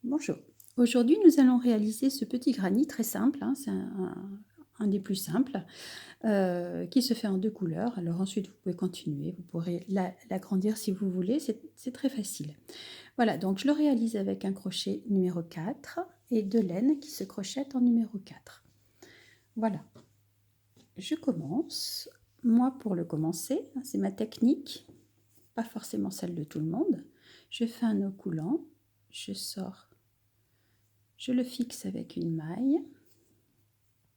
Bonjour. Aujourd'hui, nous allons réaliser ce petit granit très simple, hein, c'est un des plus simples, qui se fait en 2 couleurs. Alors ensuite, vous pouvez continuer, vous pourrez l'agrandir si vous voulez, c'est très facile. Voilà, donc je le réalise avec un crochet numéro 4 et 2 laines qui se crochettent en numéro 4. Voilà, je commence. Moi, pour le commencer, c'est ma technique, pas forcément celle de tout le monde. Je fais un nœud coulant, je sors. Je le fixe avec une maille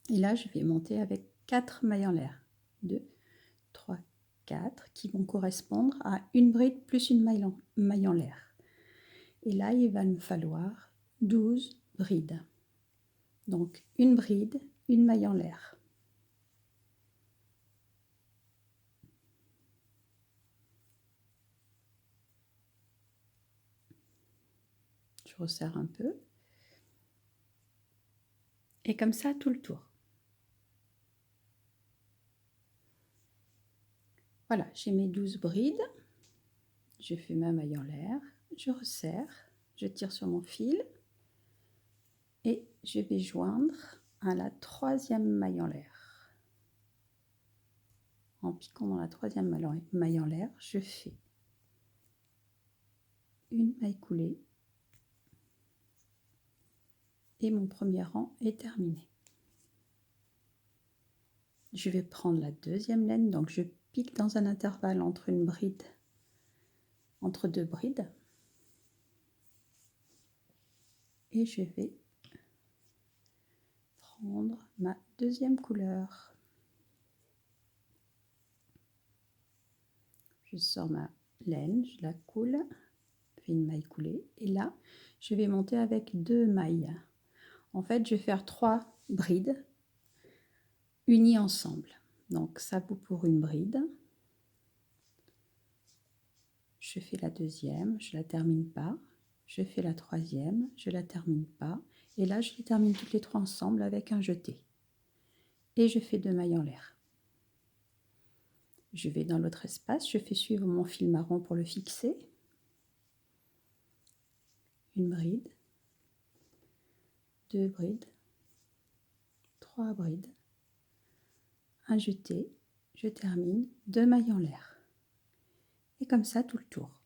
et là je vais monter avec 4 mailles en l'air. 2, 3, 4 qui vont correspondre à une bride plus une maille en l'air. Et là il va me falloir 12 brides. Donc une bride, une maille en l'air. Je resserre un peu. Et comme ça tout le tour. Voilà, j'ai mes 12 brides. Je fais ma maille en l'air, je resserre, je tire sur mon fil et je vais joindre à la 3e maille en l'air. En piquant dans la 3e maille en l'air, je fais une maille coulée et mon premier rang est terminé. Je vais prendre la 2e laine, donc je pique dans un intervalle entre une bride, entre 2 brides, et je vais prendre ma 2e couleur. Je sors ma laine, je la coule, fais une maille coulée, et là je vais monter avec 2 mailles. En fait, je vais faire 3 brides unies ensemble. Donc ça vaut pour une bride. Je fais la 2e, je la termine pas. Je fais la 3e, je la termine pas. Et là, je les termine toutes les 3 ensemble avec un jeté. Et je fais 2 mailles en l'air. Je vais dans l'autre espace, je fais suivre mon fil marron pour le fixer. Une bride, 2 brides, 3 brides, un jeté, je termine, 2 mailles en l'air. Et comme ça tout le tour.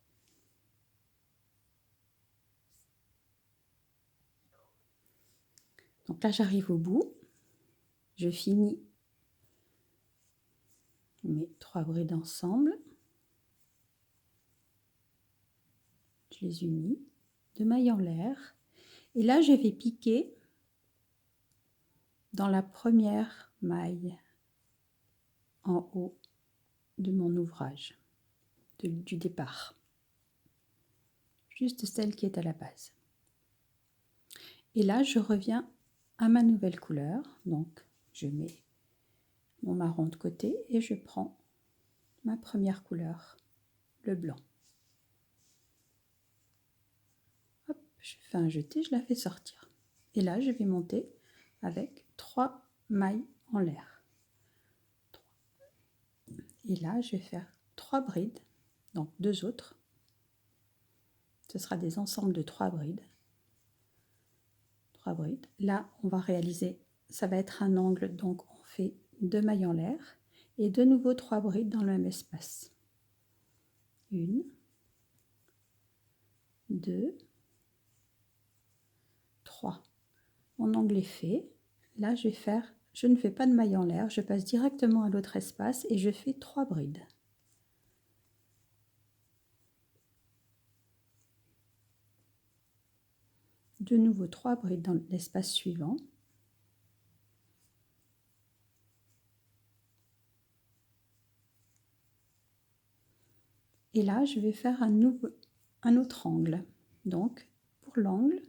Donc là, j'arrive au bout. Je finis mes 3 brides ensemble. Je les unis, 2 mailles en l'air. Et là, je vais piquer dans la première maille en haut de mon ouvrage, du départ. Juste celle qui est à la base. Et là, je reviens à ma nouvelle couleur. Donc, je mets mon marron de côté et je prends ma première couleur, le blanc. Hop, je fais un jeté, je la fais sortir. Et là, je vais monter avec 3 mailles en l'air. Et là, je vais faire 3 brides, donc 2 autres. Ce sera des ensembles de 3 brides. 3 brides. Là, on va réaliser, ça va être un angle, donc on fait 2 mailles en l'air et de nouveau 3 brides dans le même espace. 1, 2, 3. Mon angle est fait. Là, je ne fais pas de maille en l'air, je passe directement à l'autre espace et je fais 3 brides. De nouveau 3 brides dans l'espace suivant. Et là, je vais faire un autre angle. Donc, pour l'angle,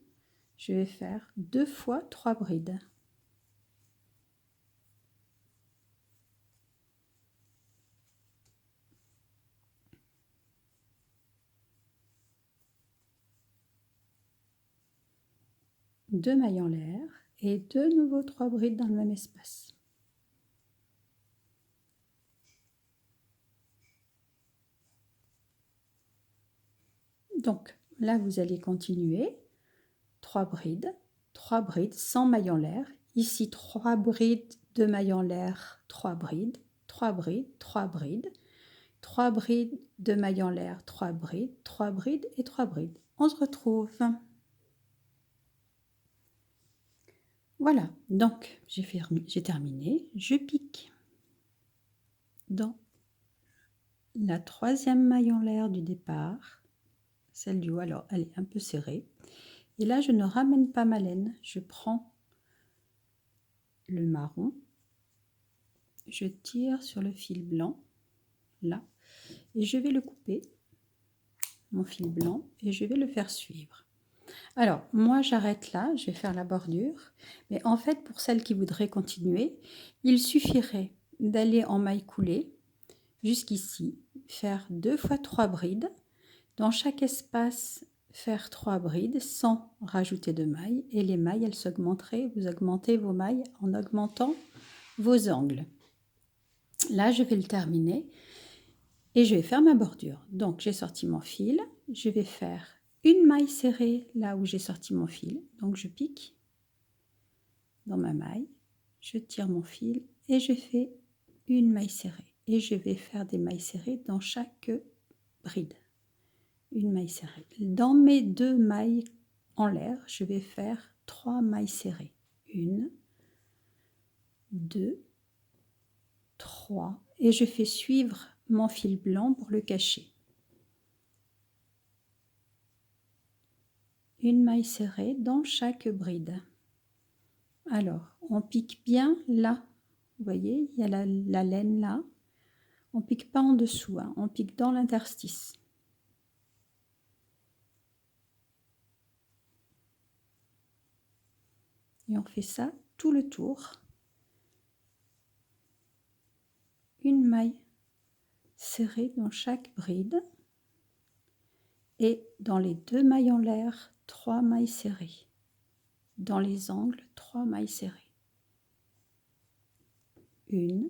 je vais faire 2 fois 3 brides. Deux mailles en l'air et de nouveau 3 brides dans le même espace. Donc là, vous allez continuer 3 brides sans maille en l'air. Ici, 3 brides, 2 mailles en l'air, 3 brides, 3 brides, 3 brides, 3 brides, 2 mailles en l'air, 3 brides, 3 brides et 3 brides. On se retrouve. Voilà, donc j'ai terminé. Je pique dans la 3e maille en l'air du départ, celle du haut, alors elle est un peu serrée. Et là, je ne ramène pas ma laine, je prends le marron, je tire sur le fil blanc, là, et je vais le couper, mon fil blanc, et je vais le faire suivre. Alors, moi, j'arrête là, je vais faire la bordure, mais en fait, pour celles qui voudraient continuer, il suffirait d'aller en maille coulée jusqu'ici, faire 2 fois 3 brides, dans chaque espace, faire 3 brides sans rajouter de mailles, et les mailles, elles s'augmenteraient, vous augmentez vos mailles en augmentant vos angles. Là, je vais le terminer et je vais faire ma bordure. Donc, j'ai sorti mon fil, je vais faire une maille serrée là où j'ai sorti mon fil. Donc, je pique dans ma maille, je tire mon fil et je fais une maille serrée. Et je vais faire des mailles serrées dans chaque bride. Une maille serrée. Dans mes 2 mailles en l'air, je vais faire 3 mailles serrées. 1, 2, 3. Et je fais suivre mon fil blanc pour le cacher. Une maille serrée dans chaque bride. Alors, on pique bien là. Vous voyez, il y a la laine là. On pique pas en dessous, hein, on pique dans l'interstice. Et on fait ça tout le tour. Une maille serrée dans chaque bride. Et dans les 2 mailles en l'air, 3 mailles serrées. Dans les angles, 3 mailles serrées. 1,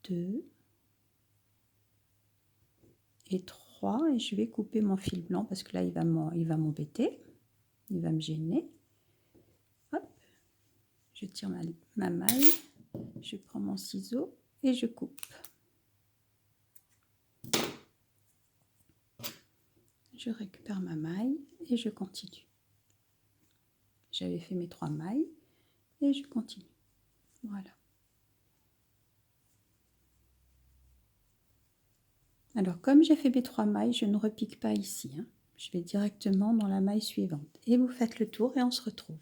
2 et 3. Et je vais couper mon fil blanc parce que là, il va m'embêter. Il va me gêner. Hop. Je tire ma maille. Je prends mon ciseau et je coupe. Je récupère ma maille et je continue. J'avais fait mes 3 mailles et je continue. Voilà. Alors, comme j'ai fait mes 3 mailles, je ne repique pas ici, hein. Je vais directement dans la maille suivante. Et vous faites le tour et on se retrouve.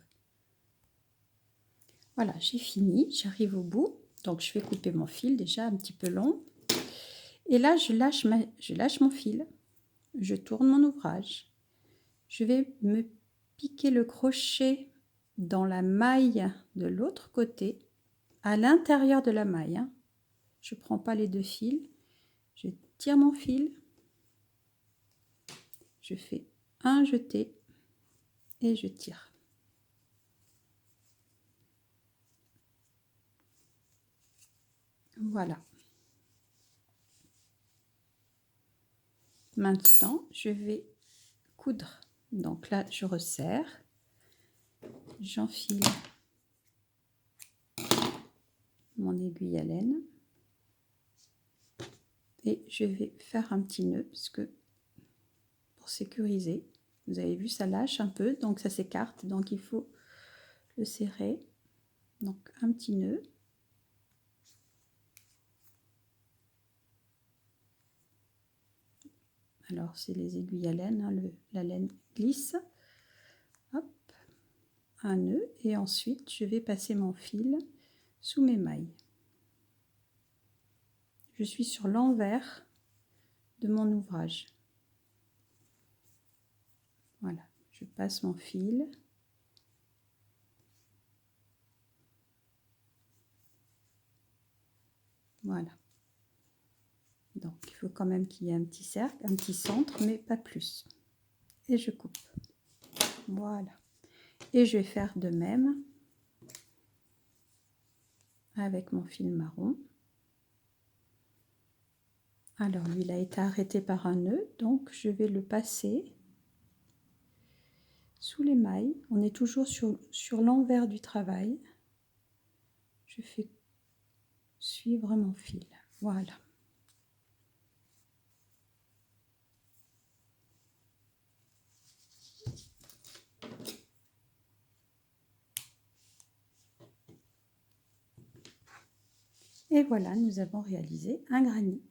Voilà, j'ai fini, j'arrive au bout. Donc, je vais couper mon fil déjà un petit peu long. Et là, je lâche mon fil. Je tourne mon ouvrage. Je vais me piquer le crochet dans la maille de l'autre côté, à l'intérieur de la maille, hein. Je ne prends pas les 2 fils. Je tire mon fil. Je fais un jeté et je tire. Voilà. Maintenant, je vais coudre. Donc là, je resserre. J'enfile mon aiguille à laine. Et je vais faire un petit nœud parce que pour sécuriser, vous avez vu, ça lâche un peu, donc ça s'écarte. Donc il faut le serrer. Donc un petit nœud. Alors, c'est les aiguilles à laine, hein, la laine glisse. Hop, un nœud. Et ensuite, je vais passer mon fil sous mes mailles. Je suis sur l'envers de mon ouvrage. Voilà, je passe mon fil. Voilà. Donc, il faut quand même qu'il y ait un petit cercle, un petit centre, mais pas plus. Et je coupe. Voilà. Et je vais faire de même avec mon fil marron. Alors, lui, il a été arrêté par un nœud, donc je vais le passer sous l'émail. On est toujours sur l'envers du travail. Je fais suivre mon fil. Voilà. Et voilà, nous avons réalisé un granit.